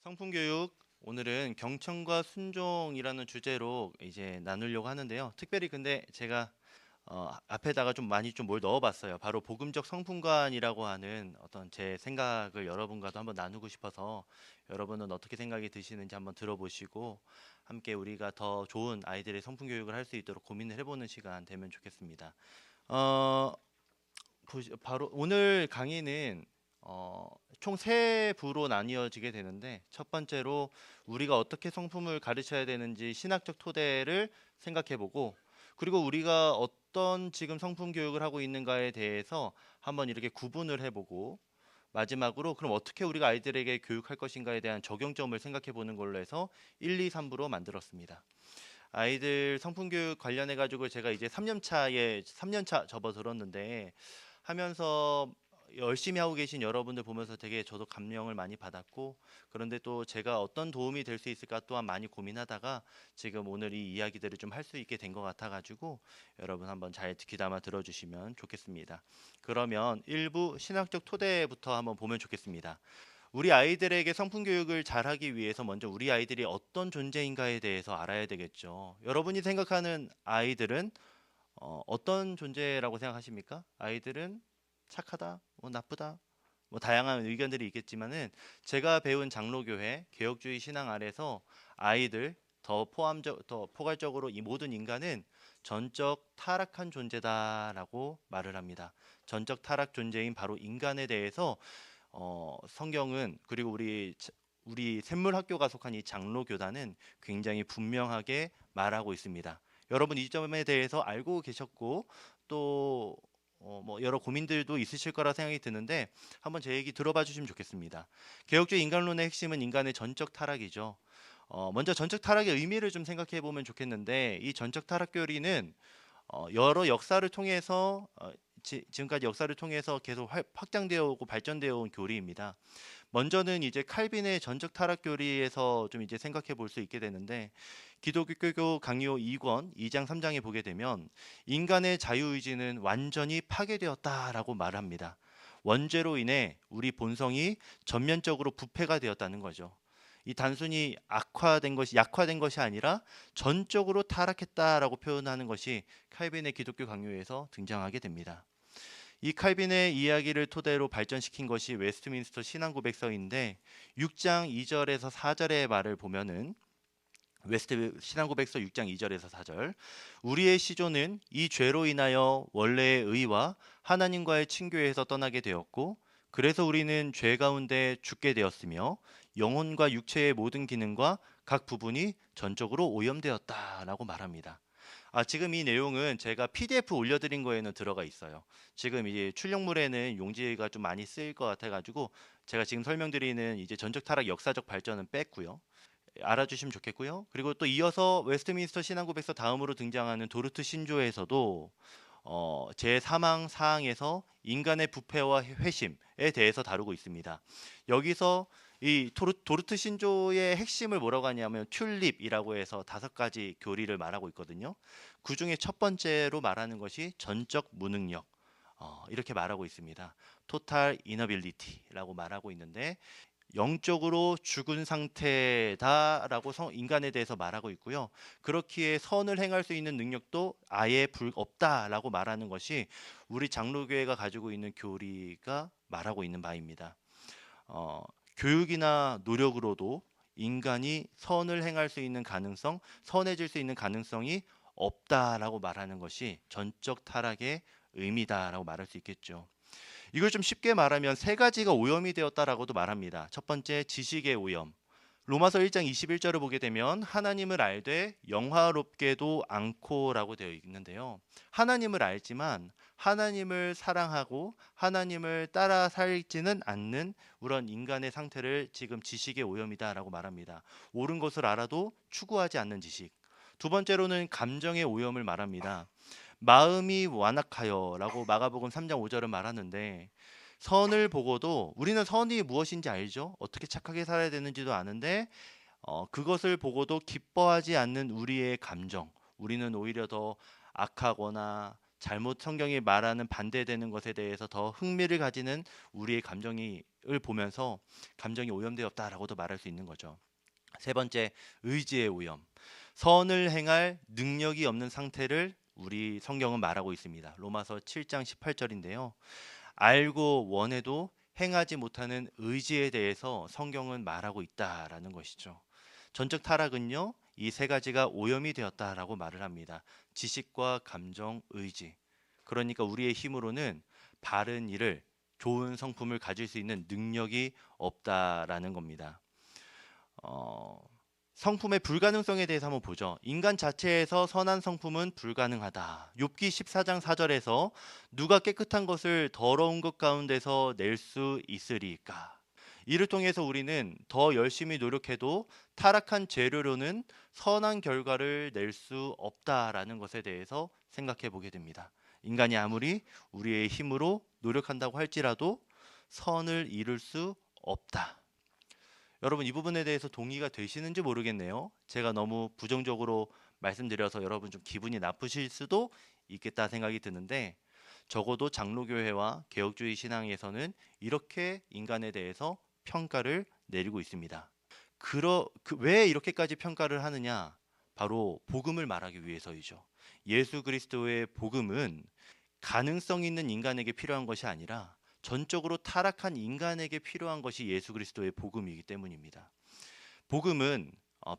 성품교육 오늘은 경청과 순종이라는 주제로 이제 나누려고 하는데요. 특별히 근데 제가 앞에다가 좀 많이 좀 뭘 넣어봤어요. 바로 복음적 성품관이라고 하는 어떤 제 생각을 여러분과도 한번 나누고 싶어서 여러분은 어떻게 생각이 드시는지 한번 들어보시고 함께 우리가 더 좋은 아이들의 성품교육을 할 수 있도록 고민을 해보는 시간 되면 좋겠습니다. 어, 바로 오늘 강의는 어, 총 세 부로 나뉘어지게 되는데 첫 번째로 우리가 어떻게 성품을 가르쳐야 되는지 신학적 토대를 생각해보고 그리고 우리가 어떤 지금 성품 교육을 하고 있는가에 대해서 한번 이렇게 구분을 해보고 마지막으로 그럼 어떻게 우리가 아이들에게 교육할 것인가에 대한 적용점을 생각해보는 걸로 해서 1, 2, 3부로 만들었습니다. 아이들 성품 교육 관련해 가지고 제가 이제 3년 차 접어들었는데 하면서 열심히 하고 계신 여러분들 보면서 되게 저도 감명을 많이 받았고 그런데 또 제가 어떤 도움이 될 수 있을까 또한 많이 고민하다가 지금 오늘 이 이야기들을 좀 할 수 있게 된 것 같아 가지고 여러분 한번 잘 귀담아 들어주시면 좋겠습니다. 그러면 일부 신학적 토대부터 한번 보면 좋겠습니다. 우리 아이들에게 성품 교육을 잘하기 위해서 먼저 우리 아이들이 어떤 존재인가에 대해서 알아야 되겠죠. 여러분이 생각하는 아이들은 어떤 존재라고 생각하십니까? 아이들은 착하다, 뭐 나쁘다, 뭐 다양한 의견들이 있겠지만은 제가 배운 장로교회 개혁주의 신앙 아래서 아이들 더 포괄적으로 이 모든 인간은 전적 타락한 존재다라고 말을 합니다. 전적 타락 존재인 바로 인간에 대해서 성경은 그리고 우리 샘물학교가 속한 이 장로교단은 굉장히 분명하게 말하고 있습니다. 여러분 이 점에 대해서 알고 계셨고 또 뭐 여러 고민들도 있으실 거라 생각이 드는데 한번 제 얘기 들어봐 주시면 좋겠습니다. 개혁주의 인간론의 핵심은 인간의 전적 타락이죠. 먼저 전적 타락의 의미를 좀 생각해 보면 좋겠는데 이 전적 타락 교리는 여러 역사를 통해서 지금까지 역사를 통해서 계속 확장되어 오고 발전되어 온 교리입니다. 먼저는 이제 칼빈의 전적 타락 교리에서 좀 이제 생각해 볼 수 있게 되는데 기독교 강요 2권 2장 3장에 보게 되면 인간의 자유의지는 완전히 파괴되었다라고 말합니다. 원죄로 인해 우리 본성이 전면적으로 부패가 되었다는 거죠. 이 단순히 약화된 것이 아니라 전적으로 타락했다라고 표현하는 것이 칼빈의 기독교 강요에서 등장하게 됩니다. 이 칼빈의 이야기를 토대로 발전시킨 것이 웨스트민스터 신앙고백서인데 6장 2절에서 4절의 말을 보면은 웨스트 신앙고백서 6장 2절에서 4절 우리의 시조는 이 죄로 인하여 원래의 의와 하나님과의 친교에서 떠나게 되었고 그래서 우리는 죄 가운데 죽게 되었으며 영혼과 육체의 모든 기능과 각 부분이 전적으로 오염되었다라고 말합니다. 지금 이 내용은 제가 PDF 올려드린 거에는 들어가 있어요. 지금 이제 출력물에는 용지가 좀 많이 쓰일 것 같아가지고 제가 지금 설명드리는 이제 전적 타락 역사적 발전은 뺐고요. 알아주시면 좋겠고요. 그리고 또 이어서 웨스트민스터 신앙고백서 다음으로 등장하는 도르트 신조에서도 제 사망 사항에서 인간의 부패와 회심에 대해서 다루고 있습니다. 여기서 이 도르트 신조의 핵심을 뭐라고 하냐면 튤립이라고 해서 5가지 교리를 말하고 있거든요. 그 중에 첫 번째로 말하는 것이 전적 무능력. 이렇게 말하고 있습니다. total inability라고 말하고 있는데 영적으로 죽은 상태다라고 인간에 대해서 말하고 있고요. 그렇기에 선을 행할 수 있는 능력도 아예 없다라고 말하는 것이 우리 장로교회가 가지고 있는 교리가 말하고 있는 바입니다. 어, 교육이나 노력으로도 인간이 선을 행할 수 있는 가능성, 선해질 수 있는 가능성이 없다라고 말하는 것이 전적 타락의 의미다라고 말할 수 있겠죠. 이걸 좀 쉽게 말하면 세 가지가 오염이 되었다라고도 말합니다. 첫 번째, 지식의 오염. 로마서 1장 21절을 보게 되면 하나님을 알되 영화롭게도 않고라고 되어 있는데요. 하나님을 알지만 하나님을 사랑하고 하나님을 따라 살지는 않는 그런 인간의 상태를 지금 지식의 오염이다라고 말합니다. 옳은 것을 알아도 추구하지 않는 지식. 두 번째로는 감정의 오염을 말합니다. 마음이 완악하여라고 마가복음 3장 5절은 말하는데 선을 보고도 우리는 선이 무엇인지 알죠? 어떻게 착하게 살아야 되는지도 아는데 그것을 보고도 기뻐하지 않는 우리의 감정, 우리는 오히려 더 악하거나 잘못 성경이 말하는 반대되는 것에 대해서 더 흥미를 가지는 우리의 감정을 보면서 감정이 오염되었다라고도 말할 수 있는 거죠. 세 번째, 의지의 오염. 선을 행할 능력이 없는 상태를 우리 성경은 말하고 있습니다. 로마서 7장 18절인데요. 알고 원해도 행하지 못하는 의지에 대해서 성경은 말하고 있다라는 것이죠. 전적 타락은요, 이 세 가지가 오염이 되었다라고 말을 합니다. 지식과 감정, 의지. 그러니까 우리의 힘으로는 바른 일을, 좋은 성품을 가질 수 있는 능력이 없다라는 겁니다. 어, 성품의 불가능성에 대해서 한번 보죠. 인간 자체에서 선한 성품은 불가능하다. 욥기 14장 4절에서 누가 깨끗한 것을 더러운 것 가운데서 낼 수 있으리까? 이를 통해서 우리는 더 열심히 노력해도 타락한 재료로는 선한 결과를 낼 수 없다라는 것에 대해서 생각해 보게 됩니다. 인간이 아무리 우리의 힘으로 노력한다고 할지라도 선을 이룰 수 없다. 여러분 이 부분에 대해서 동의가 되시는지 모르겠네요. 제가 너무 부정적으로 말씀드려서 여러분 좀 기분이 나쁘실 수도 있겠다 생각이 드는데 적어도 장로교회와 개혁주의 신앙에서는 이렇게 인간에 대해서 평가를 내리고 있습니다. 왜 이렇게까지 평가를 하느냐? 바로 복음을 말하기 위해서이죠. 예수 그리스도의 복음은 가능성 있는 인간에게 필요한 것이 아니라 전적으로 타락한 인간에게 필요한 것이 예수 그리스도의 복음이기 때문입니다. 복음은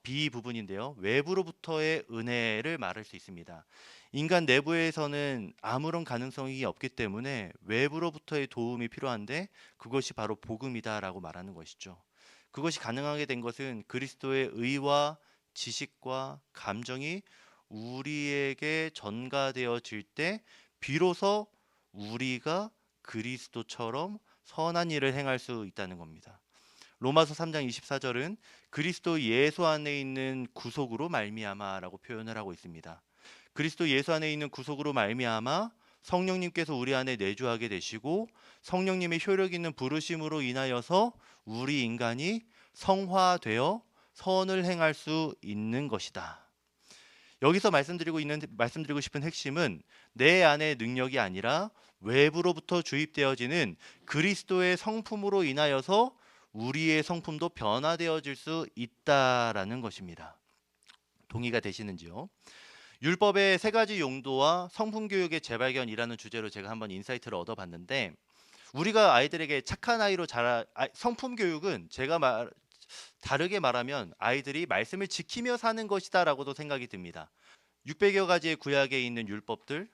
비부분인데요. 외부로부터의 은혜를 말할 수 있습니다. 인간 내부에서는 아무런 가능성이 없기 때문에 외부로부터의 도움이 필요한데 그것이 바로 복음이다라고 말하는 것이죠. 그것이 가능하게 된 것은 그리스도의 의와 지식과 감정이 우리에게 전가되어질 때 비로소 우리가 그리스도처럼 선한 일을 행할 수 있다는 겁니다. 로마서 3장 24절은 그리스도 예수 안에 있는 구속으로 말미암아라고 표현을 하고 있습니다. 그리스도 예수 안에 있는 구속으로 말미암아 성령님께서 우리 안에 내주하게 되시고 성령님의 효력 있는 부르심으로 인하여서 우리 인간이 성화되어 선을 행할 수 있는 것이다. 여기서 말씀드리고 싶은 핵심은 내 안의 능력이 아니라 외부로부터 주입되어지는 그리스도의 성품으로 인하여서 우리의 성품도 변화되어질 수 있다라는 것입니다. 동의가 되시는지요? 율법의 세 가지 용도와 성품 교육의 재발견이라는 주제로 제가 한번 인사이트를 얻어봤는데 우리가 아이들에게 착한 아이로 성품 교육은 다르게 말하면 아이들이 말씀을 지키며 사는 것이다라고도 생각이 듭니다. 600여 가지의 구약에 있는 율법들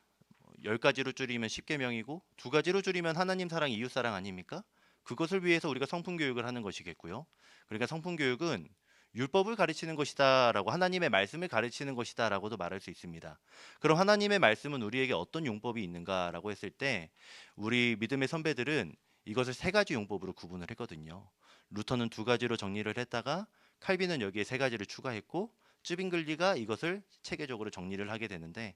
10가지로 줄이면 10계명이고 2가지로 줄이면 하나님 사랑, 이웃 사랑 아닙니까? 그것을 위해서 우리가 성품 교육을 하는 것이겠고요. 그러니까 성품 교육은 율법을 가르치는 것이다라고 하나님의 말씀을 가르치는 것이다라고도 말할 수 있습니다. 그럼 하나님의 말씀은 우리에게 어떤 용법이 있는가라고 했을 때 우리 믿음의 선배들은 이것을 세 가지 용법으로 구분을 했거든요. 루터는 2가지로 정리를 했다가 칼빈은 여기에 3가지를 추가했고 쯔빙글리가 이것을 체계적으로 정리를 하게 되는데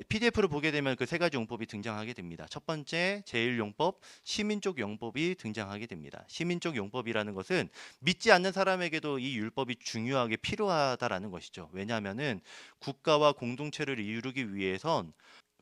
PDF를 보게 되면 그 3가지 용법이 등장하게 됩니다. 첫 번째 제1용법 시민적 용법이 등장하게 됩니다. 시민적 용법이라는 것은 믿지 않는 사람에게도 이 율법이 중요하게 필요하다라는 것이죠. 왜냐하면은 국가와 공동체를 이루기 위해선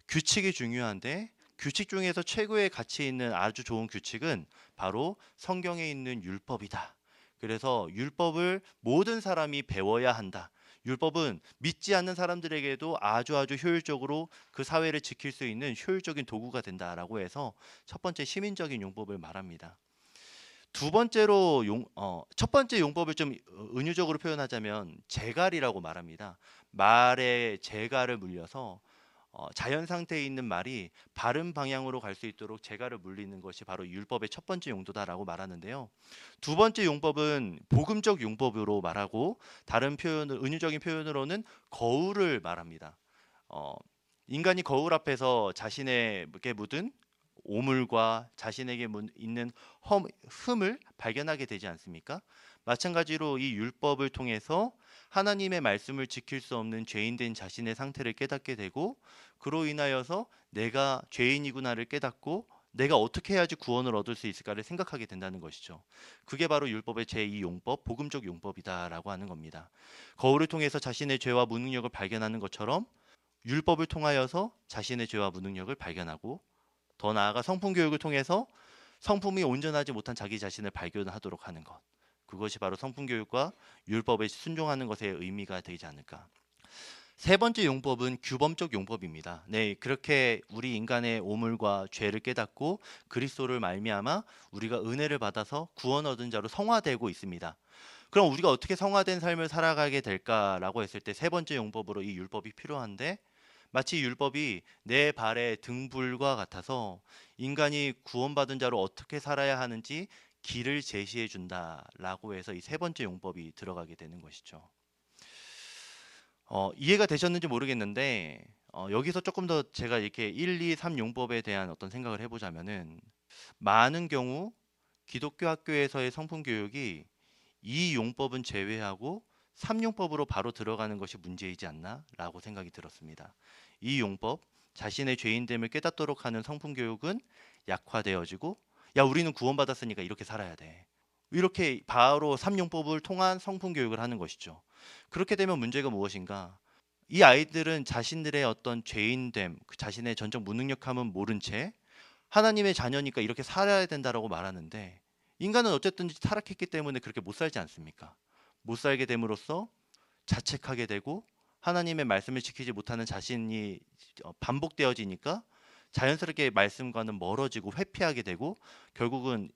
규칙이 중요한데 규칙 중에서 최고의 가치 있는 아주 좋은 규칙은 바로 성경에 있는 율법이다. 그래서 율법을 모든 사람이 배워야 한다. 율법은 믿지 않는 사람들에게도 아주 효율적으로 그 사회를 지킬 수 있는 효율적인 도구가 된다라고 해서 첫 번째 시민적인 용법을 말합니다. 첫 번째 용법을 좀 은유적으로 표현하자면 재갈이라고 말합니다. 말에 재갈을 물려서 자연 상태에 있는 말이 바른 방향으로 갈 수 있도록 재갈을 물리는 것이 바로 율법의 첫 번째 용도다라고 말하는데요. 2번째 용법은 복음적 용법으로 말하고 다른 은유적인 표현으로는 거울을 말합니다. 어, 인간이 거울 앞에서 자신에게 묻은 오물과 자신에게 있는 흠을 발견하게 되지 않습니까? 마찬가지로 이 율법을 통해서 하나님의 말씀을 지킬 수 없는 죄인된 자신의 상태를 깨닫게 되고 그로 인하여서 내가 죄인이구나를 깨닫고 내가 어떻게 해야지 구원을 얻을 수 있을까를 생각하게 된다는 것이죠. 그게 바로 율법의 제2용법, 복음적 용법이다라고 하는 겁니다. 거울을 통해서 자신의 죄와 무능력을 발견하는 것처럼 율법을 통하여서 자신의 죄와 무능력을 발견하고, 더 나아가 성품 교육을 통해서 성품이 온전하지 못한 자기 자신을 발견하도록 하는 것. 그것이 바로 성품 교육과 율법에 순종하는 것의 의미가 되지 않을까. 세 번째 용법은 규범적 용법입니다. 네, 그렇게 우리 인간의 오물과 죄를 깨닫고 그리스도를 말미암아 우리가 은혜를 받아서 구원 얻은 자로 성화되고 있습니다. 그럼 우리가 어떻게 성화된 삶을 살아가게 될까라고 했을 때 세 번째 용법으로 이 율법이 필요한데, 마치 율법이 내 발의 등불과 같아서 인간이 구원받은 자로 어떻게 살아야 하는지 길을 제시해 준다라고 해서 이 세 번째 용법이 들어가게 되는 것이죠. 이해가 되셨는지 모르겠는데, 여기서 조금 더 제가 이렇게 1, 2, 3 용법에 대한 어떤 생각을 해보자면은, 많은 경우 기독교 학교에서의 성품 교육이 이 용법은 제외하고 3용법으로 바로 들어가는 것이 문제이지 않나라고 생각이 들었습니다. 이 용법, 자신의 죄인됨을 깨닫도록 하는 성품 교육은 약화되어지고, 야, 우리는 구원받았으니까 이렇게 살아야 돼, 이렇게 바로 3용법을 통한 성품 교육을 하는 것이죠. 그렇게 되면 문제가 무엇인가? 이 아이들은 자신들의 어떤 죄인됨, 그 자신의 전적 무능력함은 모른 채 하나님의 자녀니까 이렇게 살아야 된다라고 말하는데, 인간은 어쨌든 타락했기 때문에 그렇게 못 살지 않습니까? 못 살게 됨으로써 자책하게 되고 하나님의 말씀을 지키지 못하는 자신이 반복되어지니까 자연스럽게 말씀과는 멀어지고 회피하게 되고 결국은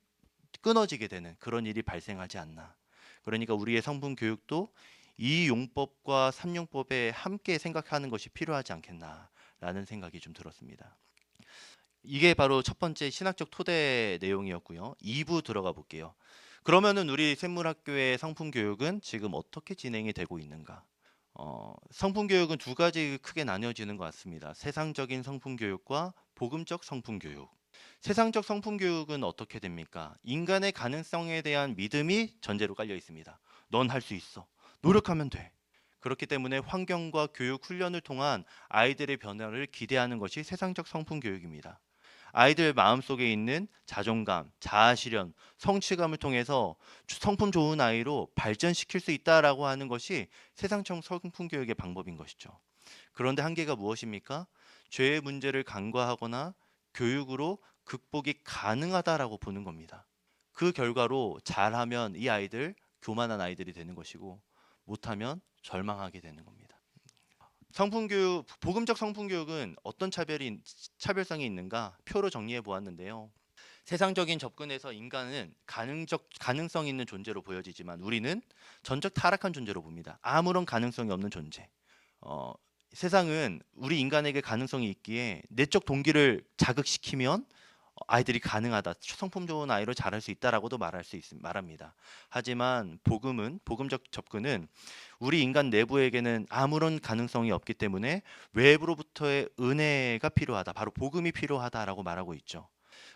끊어지게 되는 그런 일이 발생하지 않나. 그러니까 우리의 성분 교육도 이 용법과 삼용법에 함께 생각하는 것이 필요하지 않겠나라는 생각이 좀 들었습니다. 이게 바로 첫 번째 신학적 토대 내용이었고요. 2부 들어가 볼게요. 그러면은 우리 샘물학교의 성품 교육은 지금 어떻게 진행이 되고 있는가? 성품 교육은 두 가지 크게 나뉘어지는 것 같습니다. 세상적인 성품 교육과 복음적 성품 교육. 세상적 성품 교육은 어떻게 됩니까? 인간의 가능성에 대한 믿음이 전제로 깔려 있습니다. 넌 할 수 있어. 노력하면 돼. 그렇기 때문에 환경과 교육 훈련을 통한 아이들의 변화를 기대하는 것이 세상적 성품 교육입니다. 아이들 마음속에 있는 자존감, 자아실현, 성취감을 통해서 성품 좋은 아이로 발전시킬 수 있다라고 하는 것이 세상적 성품 교육의 방법인 것이죠. 그런데 한계가 무엇입니까? 죄의 문제를 간과하거나 교육으로 극복이 가능하다라고 보는 겁니다. 그 결과로 잘하면 이 아이들 교만한 아이들이 되는 것이고, 못하면 절망하게 되는 겁니다. 성품교육, 복음적 성품교육은 어떤 차별성이 있는가 표로 정리해 보았는데요. 세상적인 접근에서 인간은 가능성 있는 존재로 보여지지만 우리는 전적 타락한 존재로 봅니다. 아무런 가능성이 없는 존재. 어, 세상은 우리 인간에게 가능성이 있기에 내적 동기를 자극시키면 아이들이 가능하다, 성품 좋은 아이로 자랄 수 있다라고도 말합니다. 하지만 복음적 접근은 우리 인간 내부에게는 아무런 가능성이 없기 때문에 외부로부터의 은혜가 필요하다, 바로 복음이 필요하다라고 말하고 있죠.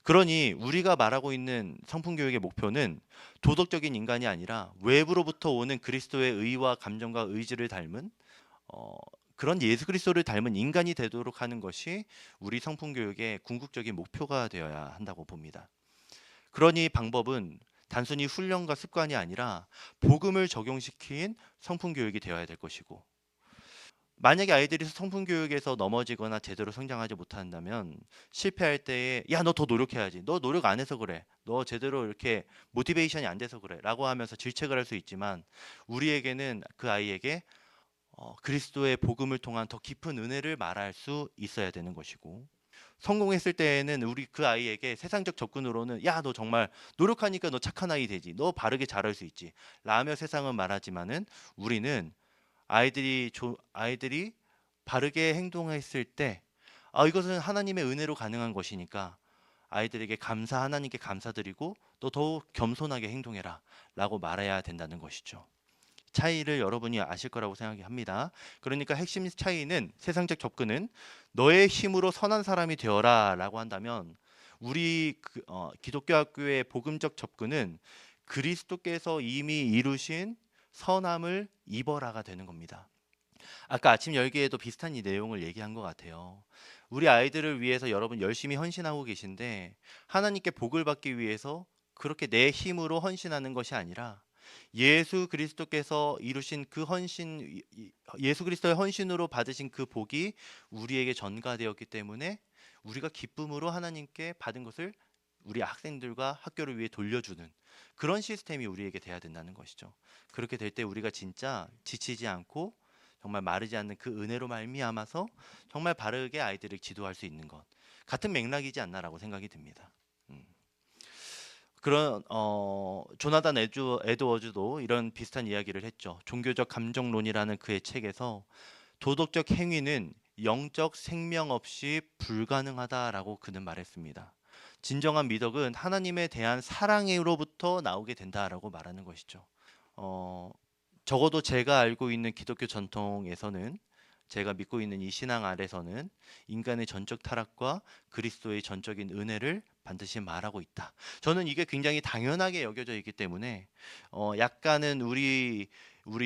그러니 우리가 말하고 있는 성품 교육의 목표는 도덕적인 인간이 아니라 외부로부터 오는 그리스도의 의와 감정과 의지를 닮은 어, 그런 예수 그리스도를 닮은 인간이 되도록 하는 것이 우리 성품 교육의 궁극적인 목표가 되어야 한다고 봅니다. 그러니 방법은 단순히 훈련과 습관이 아니라 복음을 적용시킨 성품 교육이 되어야 될 것이고, 만약에 아이들이 성품 교육에서 넘어지거나 제대로 성장하지 못한다면 실패할 때에 야, 너 더 노력해야지. 너 노력 안 해서 그래. 너 제대로 이렇게 모티베이션이 안 돼서 그래. 라고 하면서 질책을 할 수 있지만, 우리에게는 그 아이에게 그리스도의 복음을 통한 더 깊은 은혜를 말할 수 있어야 되는 것이고, 성공했을 때에는 우리 그 아이에게 세상적 접근으로는 야, 너 정말 노력하니까 너 착한 아이 되지. 너 바르게 자랄 수 있지. 라며 세상은 말하지만은 우리는 아이들이 바르게 행동했을 때 이것은 하나님의 은혜로 가능한 것이니까 아이들에게 하나님께 감사드리고 또 더욱 겸손하게 행동해라 라고 말해야 된다는 것이죠. 차이를 여러분이 아실 거라고 생각합니다. 그러니까 핵심 차이는, 세상적 접근은 너의 힘으로 선한 사람이 되어라 라고 한다면, 우리 기독교 학교의 복음적 접근은 그리스도께서 이미 이루신 선함을 입어라가 되는 겁니다. 아까 아침 열기에도 비슷한 이 내용을 얘기한 것 같아요. 우리 아이들을 위해서 여러분 열심히 헌신하고 계신데, 하나님께 복을 받기 위해서 그렇게 내 힘으로 헌신하는 것이 아니라 예수 그리스도께서 이루신 그 헌신, 예수 그리스도의 헌신으로 받으신 그 복이 우리에게 전가되었기 때문에 우리가 기쁨으로 하나님께 받은 것을 우리 학생들과 학교를 위해 돌려주는 그런 시스템이 우리에게 돼야 된다는 것이죠. 그렇게 될 때 우리가 진짜 지치지 않고 정말 마르지 않는 그 은혜로 말미암아서 정말 바르게 아이들을 지도할 수 있는 것, 같은 맥락이지 않나라고 생각이 듭니다. 음. 그런 조나단 에드워즈도 이런 비슷한 이야기를 했죠. 종교적 감정론이라는 그의 책에서 도덕적 행위는 영적 생명 없이 불가능하다라고 그는 말했습니다. 진정한 미덕은 하나님에 대한 사랑으로부터 나오게 된다라고 말하는 것이죠. 어, 적어도 제가 알고 있는 기독교 전통에서는, 제가 믿고 있는 이 신앙 아래서는 인간의 전적 타락과 그리스도의 전적인 은혜를 반드시 말하고 있다. 저는 이게 굉장히 당연하게 여겨져 있기 때문에 약간은 우리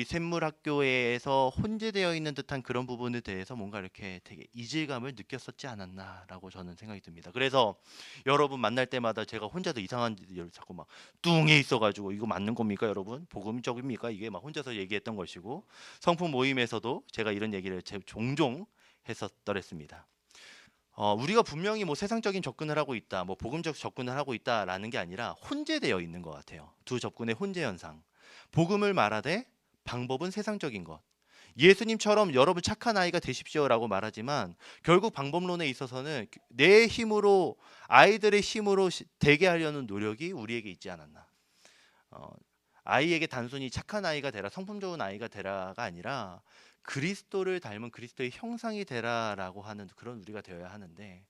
샘물학교에서 혼재되어 있는 듯한 그런 부분에 대해서 뭔가 이렇게 되게 이질감을 느꼈었지 않았나라고 저는 생각이 듭니다. 그래서 여러분 만날 때마다 제가 혼자서 이상한 일을 자꾸 막 뚱에 있어가지고 이거 맞는 겁니까 여러분? 복음적입니까? 이게 막 혼자서 얘기했던 것이고, 성품 모임에서도 제가 이런 얘기를 종종 했었더랬습니다. 우리가 분명히 뭐 세상적인 접근을 하고 있다, 뭐 복음적 접근을 하고 있다라는 게 아니라 혼재되어 있는 것 같아요. 두 접근의 혼재 현상. 복음을 말하되 방법은 세상적인 것. 예수님처럼 여러분 착한 아이가 되십시오라고 말하지만 결국 방법론에 있어서는 내 힘으로, 아이들의 힘으로 되게 하려는 노력이 우리에게 있지 않았나. 어, 아이에게 단순히 착한 아이가 되라, 성품 좋은 아이가 되라가 아니라 그리스도를 닮은 그리스도의 형상이 되라라고 하는 그런 우리가 되어야 하는데,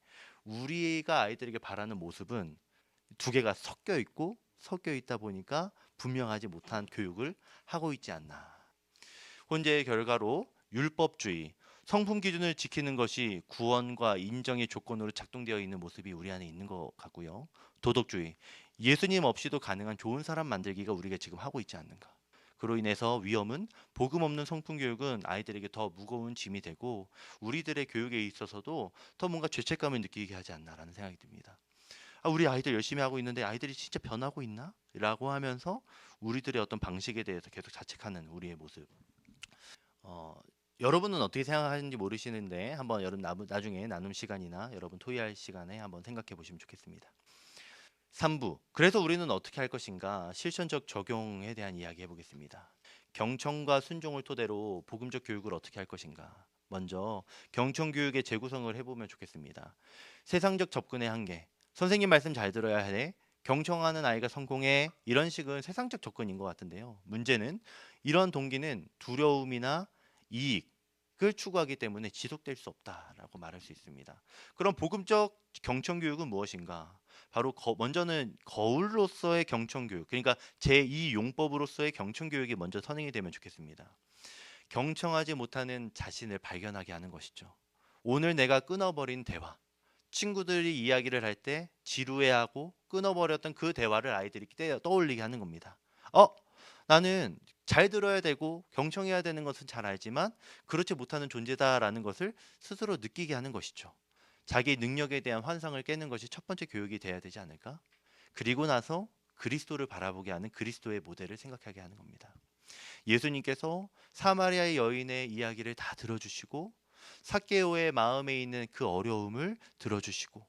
우리가 아이들에게 바라는 모습은 두 개가 섞여 있다 보니까 분명하지 못한 교육을 하고 있지 않나. 혼재의 결과로 율법주의, 성품 기준을 지키는 것이 구원과 인정의 조건으로 작동되어 있는 모습이 우리 안에 있는 것 같고요. 도덕주의, 예수님 없이도 가능한 좋은 사람 만들기가 우리가 지금 하고 있지 않는가. 그로 인해서 위험은 복음 없는 성품 교육은 아이들에게 더 무거운 짐이 되고 우리들의 교육에 있어서도 더 뭔가 죄책감을 느끼게 하지 않나라는 생각이 듭니다. 우리 아이들 열심히 하고 있는데 아이들이 진짜 변하고 있나? 라고 하면서 우리들의 어떤 방식에 대해서 계속 자책하는 우리의 모습. 어, 여러분은 어떻게 생각하는지 모르시는데 한번 나중에 나눔 시간이나 여러분 토의할 시간에 한번 생각해 보시면 좋겠습니다. 3부. 그래서 우리는 어떻게 할 것인가? 실천적 적용에 대한 이야기 해보겠습니다. 경청과 순종을 토대로 복음적 교육을 어떻게 할 것인가? 먼저 경청 교육의 재구성을 해보면 좋겠습니다. 세상적 접근의 한계. 선생님 말씀 잘 들어야 해. 경청하는 아이가 성공해. 이런 식은 세상적 접근인 것 같은데요. 문제는 이런 동기는 두려움이나 이익을 추구하기 때문에 지속될 수 없다라고 말할 수 있습니다. 그럼 복음적 경청 교육은 무엇인가? 바로 먼저는 거울로서의 경청 교육, 그러니까 제2 용법으로서의 경청 교육이 먼저 선행이 되면 좋겠습니다. 경청하지 못하는 자신을 발견하게 하는 것이죠. 오늘 내가 끊어버린 대화, 친구들이 이야기를 할 때 지루해하고 끊어버렸던 그 대화를 아이들이 떠올리게 하는 겁니다. 나는 잘 들어야 되고 경청해야 되는 것은 잘 알지만 그렇지 못하는 존재다라는 것을 스스로 느끼게 하는 것이죠. 자기 능력에 대한 환상을 깨는 것이 첫 번째 교육이 돼야 되지 않을까? 그리고 나서 그리스도를 바라보게 하는 그리스도의 모델을 생각하게 하는 겁니다. 예수님께서 사마리아의 여인의 이야기를 다 들어주시고 삭개오의 마음에 있는 그 어려움을 들어주시고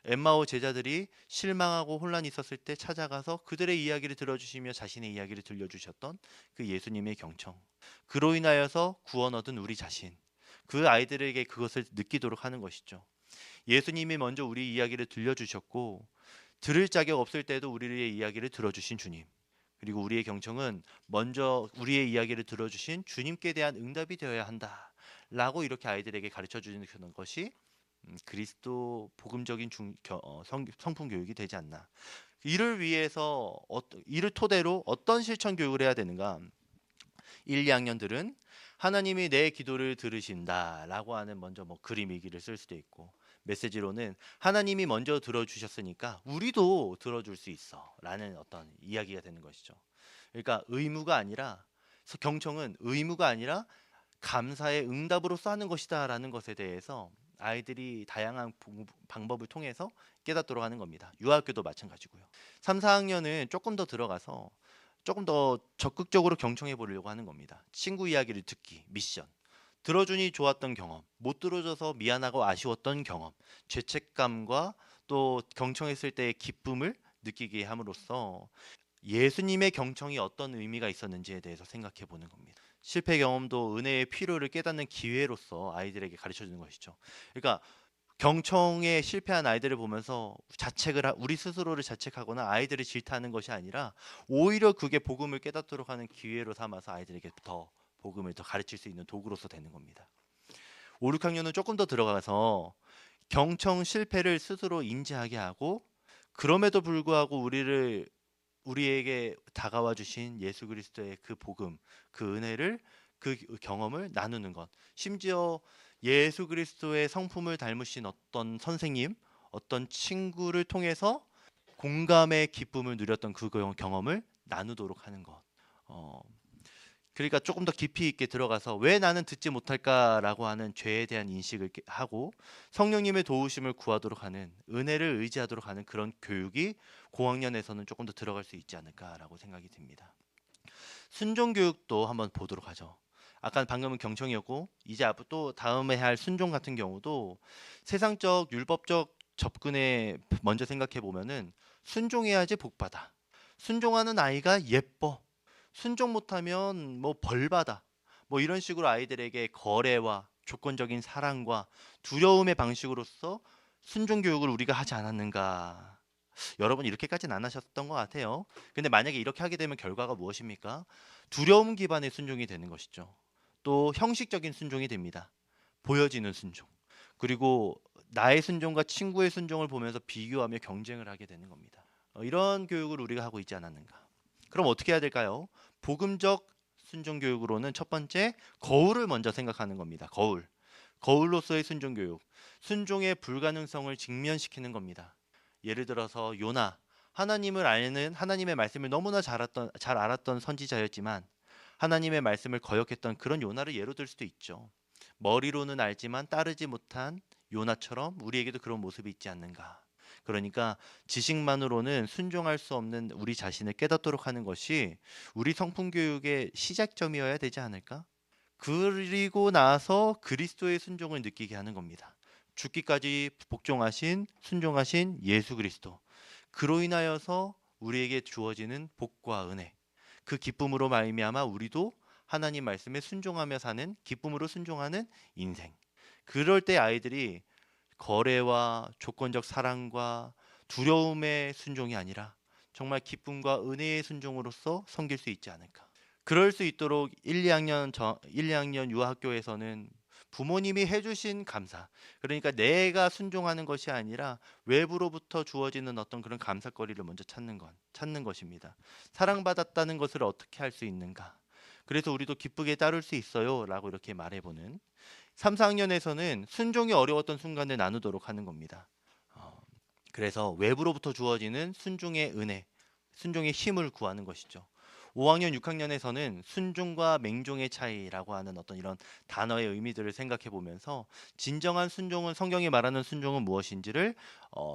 엠마오 제자들이 실망하고 혼란이 있었을 때 찾아가서 그들의 이야기를 들어주시며 자신의 이야기를 들려주셨던 그 예수님의 경청, 그로 인하여서 구원 얻은 우리 자신, 그 아이들에게 그것을 느끼도록 하는 것이죠. 예수님이 먼저 우리 이야기를 들려주셨고 들을 자격 없을 때도 우리의 이야기를 들어주신 주님, 그리고 우리의 경청은 먼저 우리의 이야기를 들어주신 주님께 대한 응답이 되어야 한다 라고 이렇게 아이들에게 가르쳐 주는 것이 그리스도 복음적인 성품 교육이 되지 않나. 이를 위해서 이를 토대로 어떤 실천 교육을 해야 되는가? 1, 2학년들은 하나님이 내 기도를 들으신다라고 하는 먼저 뭐 그림 일기를 쓸 수도 있고, 메시지로는 하나님이 먼저 들어주셨으니까 우리도 들어줄 수 있어라는 어떤 이야기가 되는 것이죠. 그러니까 경청은 의무가 아니라 감사의 응답으로서 하는 것이다라는 것에 대해서 아이들이 다양한 방법을 통해서 깨닫도록 하는 겁니다. 유아학교도 마찬가지고요. 3, 4학년은 조금 더 들어가서 조금 더 적극적으로 경청해 보려고 하는 겁니다. 친구 이야기를 듣기, 미션. 들어주니 좋았던 경험, 못 들어줘서 미안하고 아쉬웠던 경험, 죄책감과 또 경청했을 때의 기쁨을 느끼게 함으로써 예수님의 경청이 어떤 의미가 있었는지에 대해서 생각해 보는 겁니다. 실패 경험도 은혜의 필요를 깨닫는 기회로서 아이들에게 가르쳐 주는 것이죠. 그러니까 경청에 실패한 아이들을 보면서 우리 스스로를 자책하거나 아이들을 질타하는 것이 아니라 오히려 그게 복음을 깨닫도록 하는 기회로 삼아서 아이들에게 더 복음을 더 가르칠 수 있는 도구로서 되는 겁니다. 5, 6학년은 조금 더 들어가서 경청 실패를 스스로 인지하게 하고 그럼에도 불구하고 우리에게 다가와 주신 예수 그리스도의 그 복음, 그 은혜를 그 경험을 나누는 것. 심지어 예수 그리스도의 성품을 닮으신 어떤 선생님, 어떤 친구를 통해서 공감의 기쁨을 누렸던 그 경험을 나누도록 하는 것. 어, 그러니까 조금 더 깊이 있게 들어가서 왜 나는 듣지 못할까라고 하는 죄에 대한 인식을 하고 성령님의 도우심을 구하도록 하는 은혜를 의지하도록 하는 그런 교육이 고학년에서는 조금 더 들어갈 수 있지 않을까라고 생각이 듭니다. 순종 교육도 한번 보도록 하죠. 아까 방금은 경청이었고 이제 또 다음에 할 순종 같은 경우도 세상적 율법적 접근에 먼저 생각해 보면은 순종해야지 복받아. 순종하는 아이가 예뻐. 순종 못하면 뭐 벌받아. 뭐 이런 식으로 아이들에게 거래와 조건적인 사랑과 두려움의 방식으로서 순종 교육을 우리가 하지 않았는가. 여러분 이렇게까지는 안 하셨던 것 같아요. 근데 만약에 이렇게 하게 되면 결과가 무엇입니까? 두려움 기반의 순종이 되는 것이죠. 또 형식적인 순종이 됩니다. 보여지는 순종. 그리고 나의 순종과 친구의 순종을 보면서 비교하며 경쟁을 하게 되는 겁니다. 이런 교육을 우리가 하고 있지 않았는가. 그럼 어떻게 해야 될까요? 복음적 순종 교육으로는 첫 번째 거울을 먼저 생각하는 겁니다. 거울로서의 순종 교육. 순종의 불가능성을 직면시키는 겁니다. 예를 들어서 요나, 하나님을 아는 하나님의 말씀을 너무나 잘 알았던 선지자였지만 하나님의 말씀을 거역했던 그런 요나를 예로 들 수도 있죠. 머리로는 알지만 따르지 못한 요나처럼 우리에게도 그런 모습이 있지 않는가. 그러니까 지식만으로는 순종할 수 없는 우리 자신을 깨닫도록 하는 것이 우리 성품 교육의 시작점이어야 되지 않을까? 그리고 나서 그리스도의 순종을 느끼게 하는 겁니다. 죽기까지 복종하신 순종하신 예수 그리스도. 그로 인하여서 우리에게 주어지는 복과 은혜. 그 기쁨으로 말미암아 우리도 하나님 말씀에 순종하며 사는 기쁨으로 순종하는 인생. 그럴 때 아이들이 거래와 조건적 사랑과 두려움의 순종이 아니라 정말 기쁨과 은혜의 순종으로서 섬길 수 있지 않을까. 그럴 수 있도록 1, 2학년 유아학교에서는 부모님이 해주신 감사, 그러니까 내가 순종하는 것이 아니라 외부로부터 주어지는 어떤 그런 감사거리를 먼저 찾는 것입니다. 사랑받았다는 것을 어떻게 할 수 있는가? 그래서 우리도 기쁘게 따를 수 있어요라고 이렇게 말해보는 3, 4학년에서는 순종이 어려웠던 순간을 나누도록 하는 겁니다. 어, 그래서 외부로부터 주어지는 순종의 은혜, 순종의 힘을 구하는 것이죠. 5학년, 6학년에서는 순종과 맹종의 차이라고 하는 어떤 이런 단어의 의미들을 생각해 보면서 진정한 순종은 성경이 말하는 순종은 무엇인지를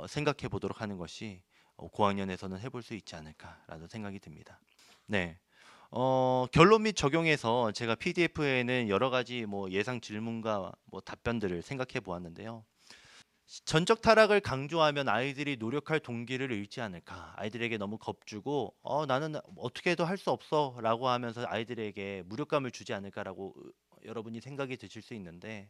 생각해 보도록 하는 것이 고학년에서는 해볼 수 있지 않을까라는 생각이 듭니다. 네. 결론 및 적용해서 제가 PDF에는 여러 가지 뭐 예상 질문과 뭐 답변들을 생각해 보았는데요. 전적 타락을 강조하면 아이들이 노력할 동기를 잃지 않을까? 아이들에게 너무 겁주고 나는 어떻게 해도 할 수 없어라고 하면서 아이들에게 무력감을 주지 않을까라고 여러분이 생각이 드실 수 있는데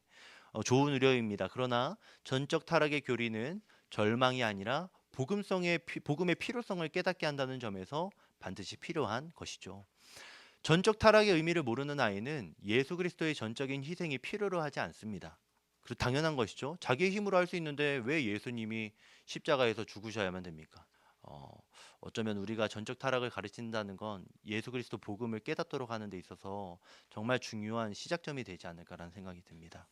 좋은 우려입니다. 그러나 전적 타락의 교리는 절망이 아니라 복음의 필요성을 깨닫게 한다는 점에서 반드시 필요한 것이죠. 전적 타락의 의미를 모르는 아이는 예수 그리스도의 전적인 희생이 필요로 하지 않습니다. 그 당연한 것이죠. 자기의 힘으로 할 수 있는데 왜 예수님이 십자가에서 죽으셔야만 됩니까? 어, 어쩌면 우리가 전적 타락을 가르친다는 건 예수 그리스도 복음을 깨닫도록 하는 데 있어서 정말 중요한 시작점이 되지 않을까라는 생각이 듭니다.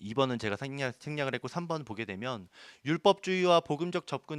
2번은 제가 생략을 했고 3번 보게 되면 율법주의와 복음적 접근의